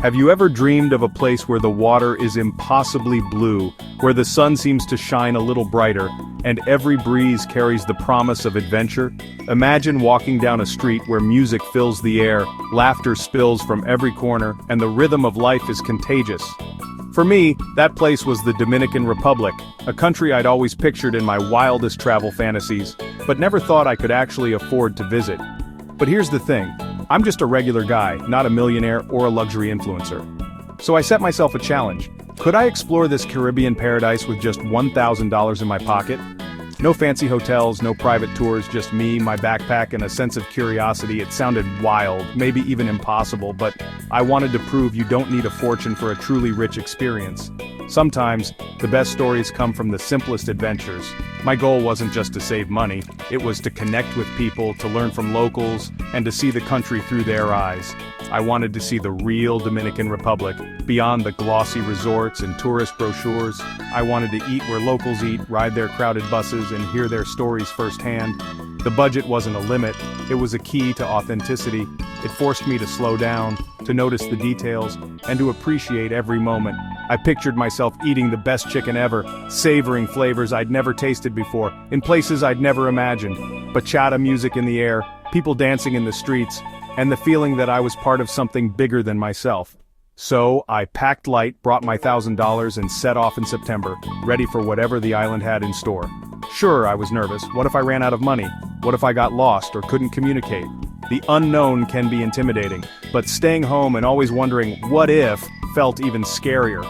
Have you ever dreamed of a place where the water is impossibly blue, where the sun seems to shine a little brighter, and every breeze carries the promise of adventure? Imagine walking down a street where music fills the air, laughter spills from every corner, and the rhythm of life is contagious. For me, that place was the Dominican Republic, a country I'd always pictured in my wildest travel fantasies, but never thought I could actually afford to visit. But here's the thing, I'm just a regular guy, not a millionaire or a luxury influencer. So I set myself a challenge. Could I explore this Caribbean paradise with just $1,000 in my pocket? No fancy hotels, no private tours, just me, my backpack, and a sense of curiosity. It sounded wild, maybe even impossible, but I wanted to prove you don't need a fortune for a truly rich experience. Sometimes, the best stories come from the simplest adventures. My goal wasn't just to save money, it was to connect with people, to learn from locals, and to see the country through their eyes. I wanted to see the real Dominican Republic, beyond the glossy resorts and tourist brochures. I wanted to eat where locals eat, ride their crowded buses, and hear their stories firsthand. The budget wasn't a limit, it was a key to authenticity. It forced me to slow down, to notice the details, and to appreciate every moment. I pictured myself eating the best chicken ever, savoring flavors I'd never tasted before, in places I'd never imagined. Bachata music in the air, people dancing in the streets, and the feeling that I was part of something bigger than myself. So, I packed light, brought my $1,000 and set off in September, ready for whatever the island had in store. Sure, I was nervous. What if I ran out of money? What if I got lost or couldn't communicate? The unknown can be intimidating, but staying home and always wondering, what if, felt even scarier.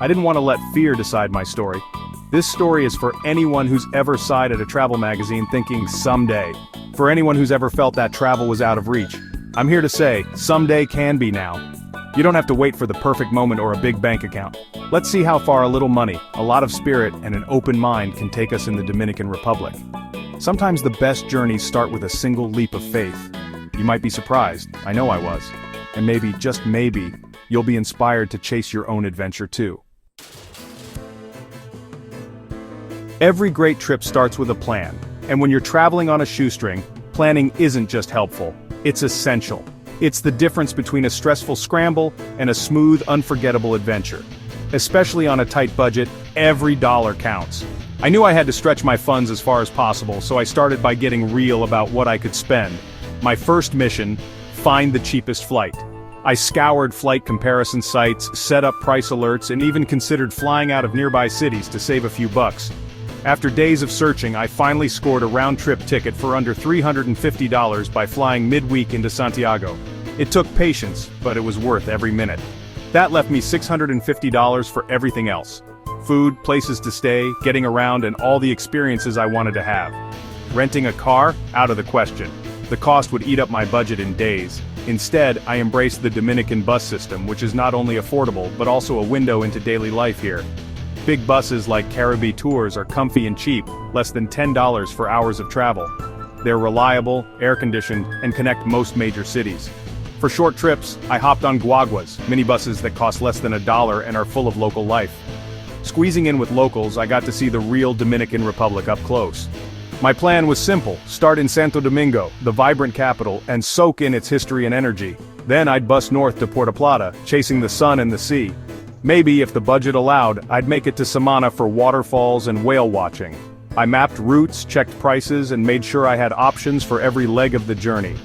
I didn't want to let fear decide my story. This story is for anyone who's ever sighed at a travel magazine thinking, someday. For anyone who's ever felt that travel was out of reach. I'm here to say, someday can be now. You don't have to wait for the perfect moment or a big bank account. Let's see how far a little money, a lot of spirit, and an open mind can take us in the Dominican Republic. Sometimes the best journeys start with a single leap of faith. You might be surprised, I know I was. And maybe, just maybe, you'll be inspired to chase your own adventure too. Every great trip starts with a plan, and when you're traveling on a shoestring, planning isn't just helpful, it's essential. It's the difference between a stressful scramble and a smooth, unforgettable adventure. Especially on a tight budget, every dollar counts. I knew I had to stretch my funds as far as possible, so I started by getting real about what I could spend. My first mission, find the cheapest flight. I scoured flight comparison sites, set up price alerts, and even considered flying out of nearby cities to save a few bucks. After days of searching, I finally scored a round-trip ticket for under $350 by flying midweek into Santiago. It took patience, but it was worth every minute. That left me $650 for everything else. Food, places to stay, getting around, and all the experiences I wanted to have. Renting a car? Out of the question. The cost would eat up my budget in days. Instead, I embraced the Dominican bus system, which is not only affordable, but also a window into daily life here. Big buses like Caribbean Tours are comfy and cheap, less than $10 for hours of travel. They're reliable, air-conditioned, and connect most major cities. For short trips, I hopped on guaguas, minibuses that cost less than $1 and are full of local life. Squeezing in with locals, I got to see the real Dominican Republic up close. My plan was simple, start in Santo Domingo, the vibrant capital, and soak in its history and energy. Then I'd bus north to Puerto Plata, chasing the sun and the sea. Maybe, if the budget allowed, I'd make it to Samana for waterfalls and whale watching. I mapped routes, checked prices, and made sure I had options for every leg of the journey.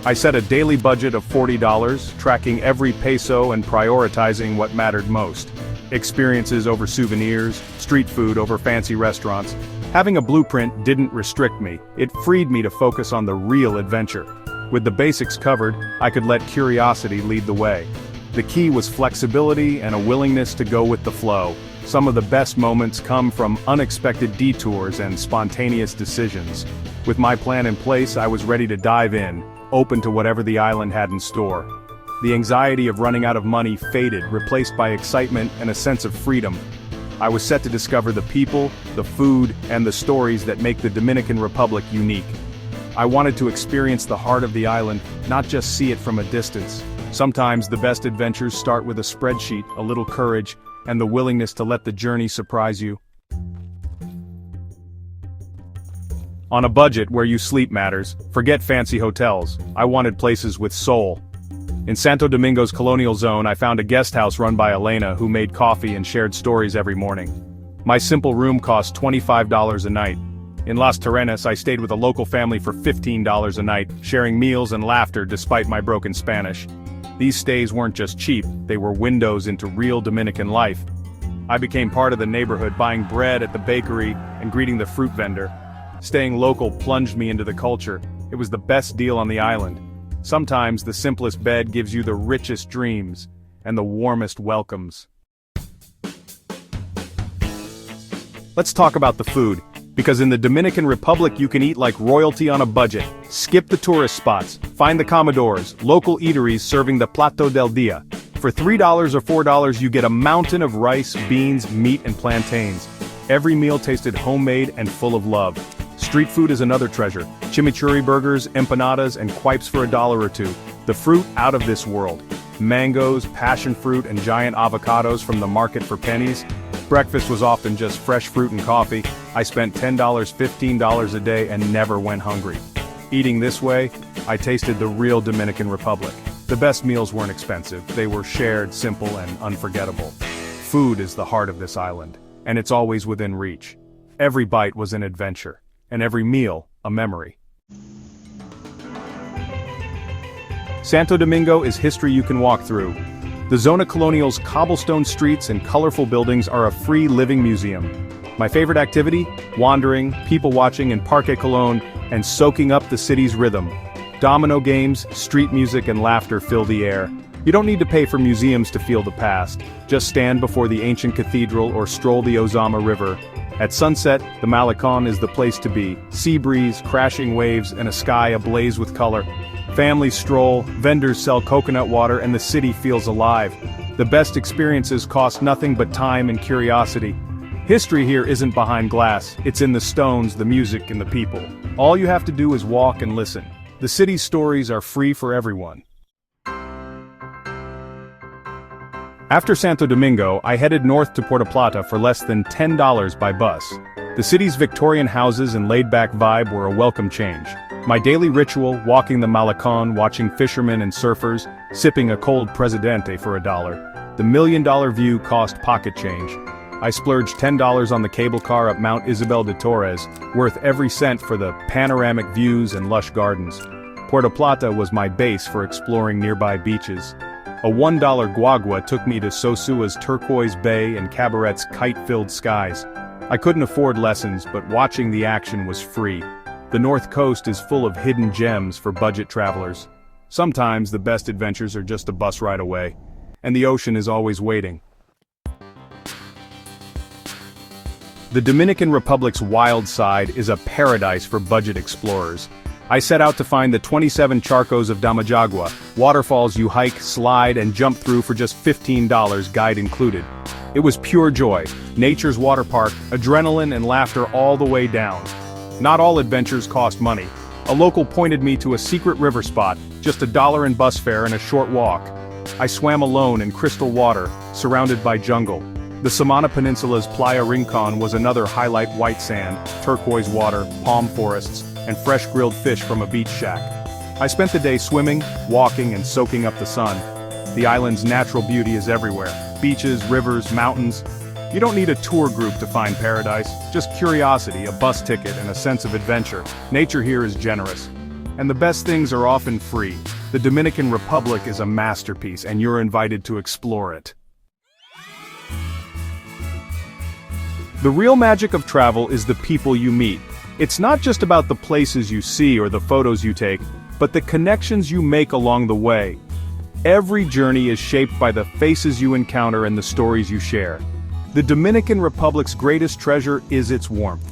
I set a daily budget of $40, tracking every peso and prioritizing what mattered most. Experiences over souvenirs, street food over fancy restaurants. Having a blueprint didn't restrict me, it freed me to focus on the real adventure. With the basics covered, I could let curiosity lead the way. The key was flexibility and a willingness to go with the flow. Some of the best moments come from unexpected detours and spontaneous decisions. With my plan in place, I was ready to dive in, open to whatever the island had in store. The anxiety of running out of money faded, replaced by excitement and a sense of freedom. I was set to discover the people, the food, and the stories that make the Dominican Republic unique. I wanted to experience the heart of the island, not just see it from a distance. Sometimes the best adventures start with a spreadsheet, a little courage, and the willingness to let the journey surprise you. On a budget where you sleep matters, forget fancy hotels. I wanted places with soul. In Santo Domingo's colonial zone, I found a guest house run by Elena who made coffee and shared stories every morning. My simple room cost $25 a night. In Las Terrenas, I stayed with a local family for $15 a night, sharing meals and laughter despite my broken Spanish. These stays weren't just cheap, they were windows into real Dominican life. I became part of the neighborhood, buying bread at the bakery and greeting the fruit vendor. Staying local plunged me into the culture. It was the best deal on the island. Sometimes the simplest bed gives you the richest dreams and the warmest welcomes. Let's talk about the food, because in the Dominican Republic you can eat like royalty on a budget. Skip the tourist spots, find the comedores, local eateries serving the plato del dia. For $3 or $4 you get a mountain of rice, beans, meat and plantains. Every meal tasted homemade and full of love. Street food is another treasure. Chimichurri burgers, empanadas, and quipes for $1 or $2. The fruit out of this world. Mangoes, passion fruit, and giant avocados from the market for pennies. Breakfast was often just fresh fruit and coffee. I spent $10, $15 a day and never went hungry. Eating this way, I tasted the real Dominican Republic. The best meals weren't expensive. They were shared, simple, and unforgettable. Food is the heart of this island, and it's always within reach. Every bite was an adventure, and every meal, a memory. Santo Domingo is history you can walk through. The Zona Colonial's cobblestone streets and colorful buildings are a free living museum. My favorite activity? Wandering, people watching in Parque Colón, and soaking up the city's rhythm. Domino games, street music and laughter fill the air. You don't need to pay for museums to feel the past. Just stand before the ancient cathedral or stroll the Ozama River. At sunset, the Malecon is the place to be. Sea breeze, crashing waves, and a sky ablaze with color. Families stroll, vendors sell coconut water, and the city feels alive. The best experiences cost nothing but time and curiosity. History here isn't behind glass, it's in the stones, the music, and the people. All you have to do is walk and listen. The city's stories are free for everyone. After Santo Domingo, I headed north to Puerto Plata for less than $10 by bus. The city's Victorian houses and laid-back vibe were a welcome change. My daily ritual, walking the Malecon, watching fishermen and surfers, sipping a cold Presidente for $1. The million-dollar view cost pocket change. I splurged $10 on the cable car up Mount Isabel de Torres, worth every cent for the panoramic views and lush gardens. Puerto Plata was my base for exploring nearby beaches. A $1 guagua took me to Sosua's turquoise bay and Cabaret's kite-filled skies. I couldn't afford lessons, but watching the action was free. The North Coast is full of hidden gems for budget travelers. Sometimes the best adventures are just a bus ride away, and the ocean is always waiting. The Dominican Republic's wild side is a paradise for budget explorers. I set out to find the 27 charcos of Damajagua, waterfalls you hike, slide, and jump through for just $15, guide included. It was pure joy, nature's water park, adrenaline and laughter all the way down. Not all adventures cost money. A local pointed me to a secret river spot, just $1 in bus fare and a short walk. I swam alone in crystal water, surrounded by jungle. The Samana Peninsula's Playa Rincon was another highlight: white sand, turquoise water, palm forests, and fresh grilled fish from a beach shack. I spent the day swimming, walking, and soaking up the sun. The island's natural beauty is everywhere. Beaches, rivers, mountains. You don't need a tour group to find paradise, just curiosity, a bus ticket, and a sense of adventure. Nature here is generous. And the best things are often free. The Dominican Republic is a masterpiece, and you're invited to explore it. The real magic of travel is the people you meet. It's not just about the places you see or the photos you take, but the connections you make along the way. Every journey is shaped by the faces you encounter and the stories you share. The Dominican Republic's greatest treasure is its warmth.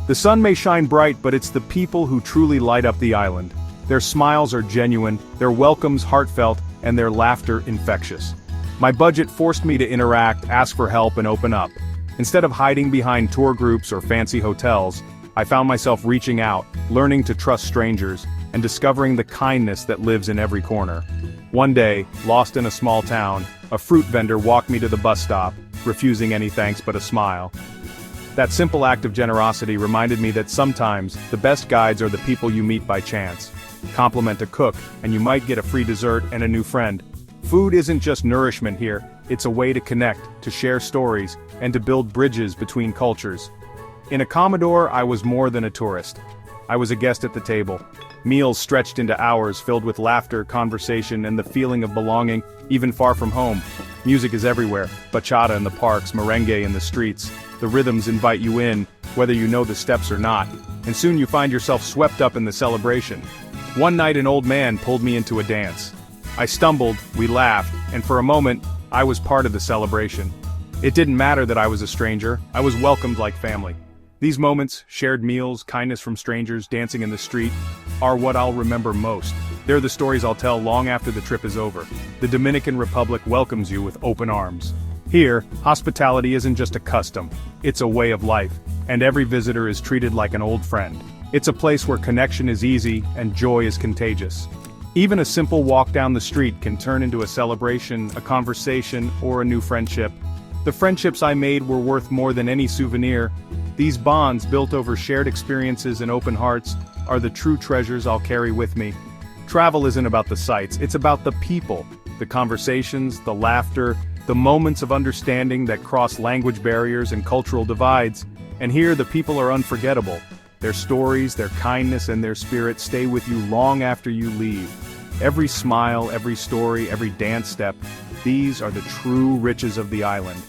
The sun may shine bright, but it's the people who truly light up the island. Their smiles are genuine, their welcomes heartfelt, and their laughter infectious. My budget forced me to interact, ask for help, and open up. Instead of hiding behind tour groups or fancy hotels, I found myself reaching out, learning to trust strangers, and discovering the kindness that lives in every corner. One day, lost in a small town, a fruit vendor walked me to the bus stop, refusing any thanks but a smile. That simple act of generosity reminded me that sometimes, the best guides are the people you meet by chance. Compliment a cook, and you might get a free dessert and a new friend. Food isn't just nourishment here, it's a way to connect, to share stories, and to build bridges between cultures. In a Commodore, I was more than a tourist. I was a guest at the table. Meals stretched into hours filled with laughter, conversation, and the feeling of belonging, even far from home. Music is everywhere, bachata in the parks, merengue in the streets. The rhythms invite you in, whether you know the steps or not, and soon you find yourself swept up in the celebration. One night an old man pulled me into a dance. I stumbled, we laughed, and for a moment, I was part of the celebration. It didn't matter that I was a stranger, I was welcomed like family. These moments, shared meals, kindness from strangers, dancing in the street, are what I'll remember most. They're the stories I'll tell long after the trip is over. The Dominican Republic welcomes you with open arms. Here, hospitality isn't just a custom, it's a way of life, and every visitor is treated like an old friend. It's a place where connection is easy and joy is contagious. Even a simple walk down the street can turn into a celebration, a conversation, or a new friendship. The friendships I made were worth more than any souvenir. These bonds, built over shared experiences and open hearts, are the true treasures I'll carry with me. Travel isn't about the sights, it's about the people, the conversations, the laughter, the moments of understanding that cross language barriers and cultural divides. And here the people are unforgettable. Their stories, their kindness, and their spirit stay with you long after you leave. Every smile, every story, every dance step, these are the true riches of the island.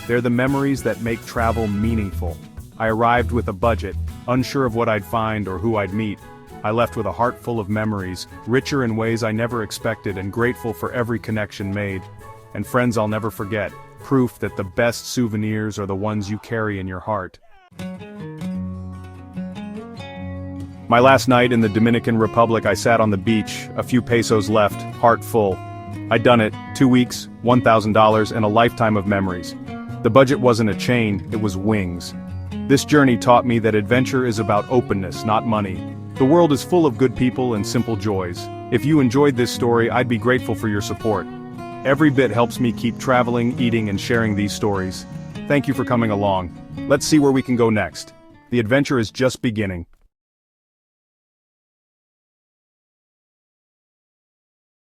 They're the memories that make travel meaningful. I arrived with a budget, unsure of what I'd find or who I'd meet. I left with a heart full of memories, richer in ways I never expected, and grateful for every connection made. And friends I'll never forget, proof that the best souvenirs are the ones you carry in your heart. My last night in the Dominican Republic, I sat on the beach, a few pesos left, heart full. I'd done it, 2 weeks, $1,000, and a lifetime of memories. The budget wasn't a chain, it was wings. This journey taught me that adventure is about openness, not money. The world is full of good people and simple joys. If you enjoyed this story, I'd be grateful for your support. Every bit helps me keep traveling, eating, and sharing these stories. Thank you for coming along. Let's see where we can go next. The adventure is just beginning.